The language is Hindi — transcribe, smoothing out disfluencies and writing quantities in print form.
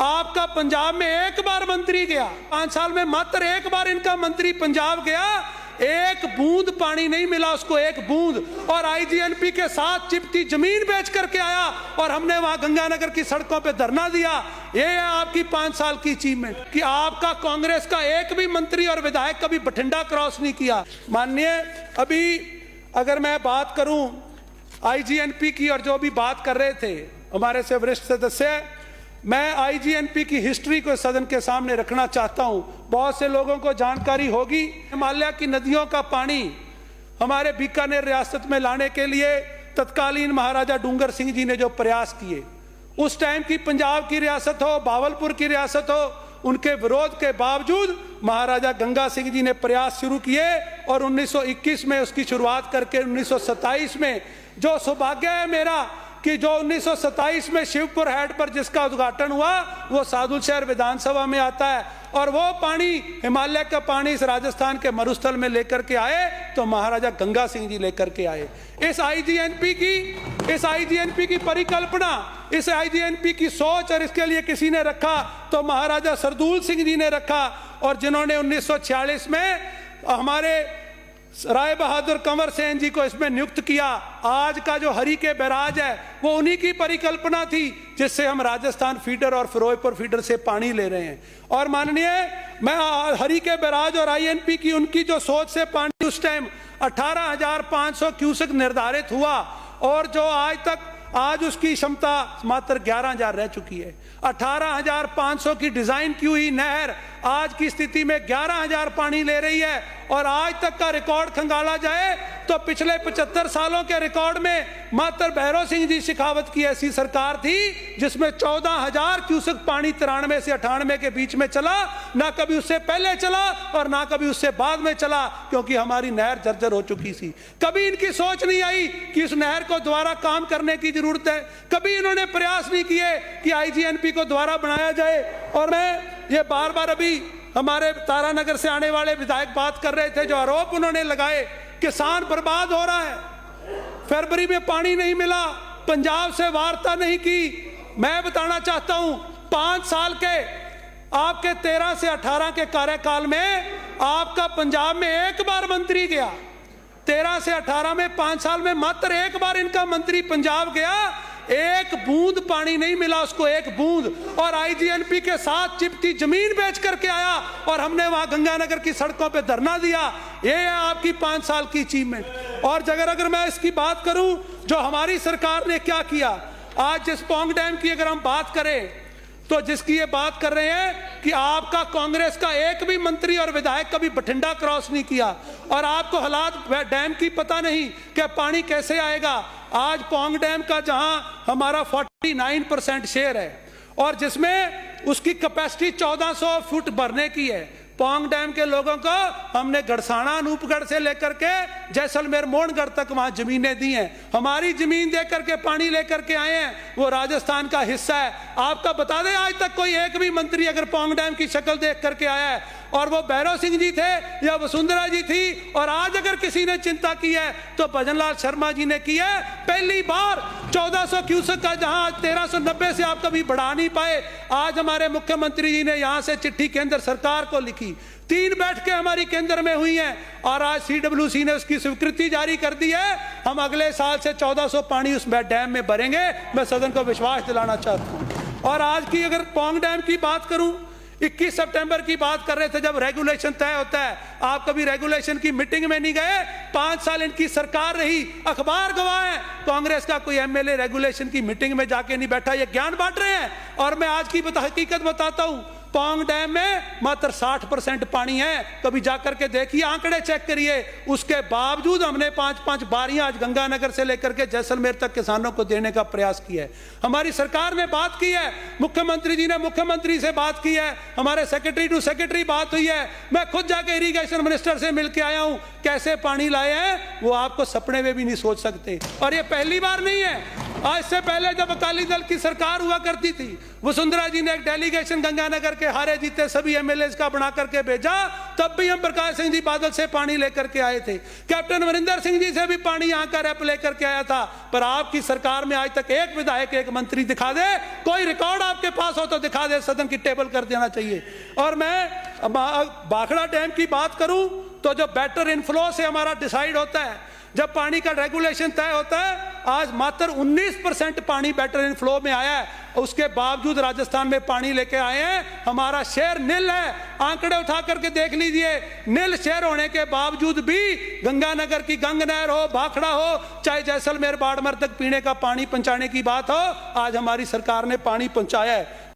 आपका पंजाब में एक बार मंत्री गया, 5 साल में मात्र एक बार इनका मंत्री पंजाब गया, एक बूंद पानी नहीं मिला उसको, एक बूंद। और आईजीएनपी के साथ चिपटी जमीन बेच करके आया और हमने वहां गंगानगर की सड़कों पे धरना दिया। ये है आपकी 5 साल की अचीवमेंट कि आपका कांग्रेस का एक भी मंत्री और विधायक कभी बठिंडा क्रॉस नहीं किया। माननीय, अभी अगर मैं बात करूं आईजीएनपी की और जो भी बात कर रहे थे हमारे से वरिष्ठ सदस्य, मैं आईजीएनपी की हिस्ट्री को सदन के सामने रखना चाहता हूं। बहुत से लोगों को जानकारी होगी, हिमालय की नदियों का पानी हमारे बीकानेर रियासत में लाने के लिए तत्कालीन महाराजा डूंगर सिंह जी ने जो प्रयास किए, उस टाइम की पंजाब की रियासत हो, भावलपुर की रियासत हो, उनके विरोध के बावजूद महाराजा गंगा सिंह जी ने प्रयास शुरू किए और 1921 में उसकी शुरुआत करके 1927 में, जो सौभाग्य है मेरा कि जो 1927 में शिवपुर हेड पर जिसका उद्घाटन हुआ वो साधु शहर विधानसभा में आता है, और वो पानी हिमालय का पानी इस राजस्थान के मरुस्थल में लेकर के आए तो महाराजा गंगा सिंह जी लेकर के आए। इस आईजीएनपी की परिकल्पना, इस आईजीएनपी की सोच और इसके लिए किसी ने रखा तो महाराजा सरदूल सिंह जी ने रखा, और जिन्होंने 1946 में हमारे राय बहादुर कंवर सेन जी को इसमें नियुक्त किया। आज का जो हरी के बैराज है वो उन्हीं की परिकल्पना थी, जिससे हम राजस्थान फीडर और फिरोजपुर फीडर से पानी ले रहे हैं। और माननीय, मैं हरी के बैराज और आईएनपी की उनकी जो सोच से पानी उस टाइम 18,500 क्यूसेक निर्धारित हुआ, और जो आज उसकी क्षमता मात्र 11,000 रह चुकी है। 18,500 की डिजाइन की हुई नहर आज की स्थिति में 11,000 पानी ले रही है, और आज तक का रिकॉर्ड खंगाला जाए तो पिछले 75 सालों के रिकॉर्ड में मात्र भैरव सिंह जी शेखावत की ऐसी सरकार थी जिसमें 14,000 क्यूसेक पानी 93 से 98 के बीच में चला। ना कभी उससे पहले चला और ना कभी उससे बाद में चला, क्योंकि हमारी नहर जर्जर हो चुकी थी। कभी इनकी सोच नहीं आई कि इस नहर को दोबारा काम करने की जरूरत है, कभी इन्होंने प्रयास नहीं किए कि आईजीएनपी को दोबारा बनाया जाए। और मैं ये बार बार, अभी हमारे तारानगर से आने वाले विधायक बात कर रहे थे, जो आरोप उन्होंने लगाए, किसान बर्बाद हो रहा है, फरवरी में पानी नहीं मिला, पंजाब से वार्ता नहीं की। मैं बताना चाहता हूं 5 साल के आपके 13 से 18 के कार्यकाल में आपका पंजाब में एक बार मंत्री गया, 13 से 18 में 5 साल में मात्र एक बार इनका मंत्री पंजाब गया, एक बूंद पानी नहीं मिला उसको, एक बूंद। और आईजीएनपी के साथ चिपटी जमीन बेच करके आया और हमने वहां गंगानगर की सड़कों पे धरना दिया। ये है आपकी 5 साल की अचीवमेंट। और अगर मैं इसकी बात करूं जो हमारी सरकार ने क्या किया, आज जिस पौंग डैम की अगर हम बात करें तो जिसकी ये बात कर रहे हैं कि आपका कांग्रेस का एक भी मंत्री और विधायक कभी बठिंडा क्रॉस नहीं किया, और आपको हालात डैम की पता नहीं कि पानी कैसे आएगा। आज पौंग डैम का जहां हमारा 49% शेयर है और जिसमें उसकी कैपेसिटी 1400 फुट भरने की है, पौंग डैम के लोगों को हमने गढ़साना अनूपगढ़ से लेकर के जैसलमेर मोहनगढ़ तक वहां जमीनें दी हैं। हमारी जमीन दे करके पानी लेकर के आए हैं, वो राजस्थान का हिस्सा है। आपका बता दें, आज तक कोई एक भी मंत्री अगर पौंग डैम की शक्ल देख करके आया है, और वो भैरव सिंह जी थे या वसुंधरा जी थी, और आज अगर किसी ने चिंता की है तो भजनलाल शर्मा जी ने की है। पहली बार 1400 क्यूसेक का जहां 1390 से आप कभी बढ़ा नहीं पाए, आज हमारे मुख्यमंत्री जी ने यहां से चिट्ठी केंद्र सरकार को लिखी, 3 बैठकें हमारी केंद्र में हुई हैं, और आज सीडब्ल्यूसी ने उसकी स्वीकृति जारी कर दी है। हम अगले साल से 1400 पानी उस डैम में भरेंगे, मैं सदन को विश्वास दिलाना चाहता हूं। और आज की अगर पौंग डैम की बात करूं, 21 सितंबर की बात कर रहे थे जब रेगुलेशन तय होता है, आप कभी रेगुलेशन की मीटिंग में नहीं गए। 5 साल इनकी सरकार रही, अखबार गवाह है, कांग्रेस का कोई एमएलए रेगुलेशन की मीटिंग में जाके नहीं बैठा, ये ज्ञान बांट रहे हैं। और मैं आज की हकीकत बताता हूं, पौंग डैम में मात्र 60% पानी है, कभी जाकर के देखिए, आंकड़े चेक करिए। उसके बावजूद हमने 5-5 बारियां आज गंगानगर से लेकर के जैसलमेर तक किसानों को देने का प्रयास किया है। हमारी सरकार ने बात की है, मुख्यमंत्री जी ने मुख्यमंत्री से बात की है, हमारे सेक्रेटरी टू सेक्रेटरी बात हुई है, मैं खुद जाके इरिगेशन मिनिस्टर से मिलकर आया हूं। कैसे पानी लाए हैं वो आपको सपने में भी नहीं सोच सकते। और ये पहली बार नहीं है, आज से पहले जब अकाली दल की सरकार हुआ करती थी, वसुंधरा जी ने एक डेलीगेशन गंगानगर के हारे जीते सभी एमएलए का बना करके भेजा, तब भी हम प्रकाश सिंह जी बादल से पानी लेकर के आए थे। कैप्टन अमरिंदर सिंह जी से भी पानी यहाँ का रैप लेकर के आया था। पर आपकी सरकार में आज तक एक विधायक, एक मंत्री दिखा दे, कोई रिकॉर्ड आपके पास हो तो दिखा दे, सदन की टेबल कर देना चाहिए। और मैं भाखड़ा डैम की बात करूं तो जो बेटर इनफ्लो से हमारा डिसाइड होता है, जब पानी का रेगुलेशन तय होता है, आज मात्र 19% पानी बेटर इनफ्लो में आया है। उसके बावजूद राजस्थान में पानी लेके आए हैं, हमारा शेयर नील है। आंकड़े उठा करके देख लीजिए, नील शेयर होने के बावजूद भी गंगानगर की गंग नहर हो, भाखड़ा हो, चाहे जैसलमेर बाड़मेर तक पीने का पानी पहुंचाने की बात हो, आज हमारी सरकार ने पानी पहुंचाया है।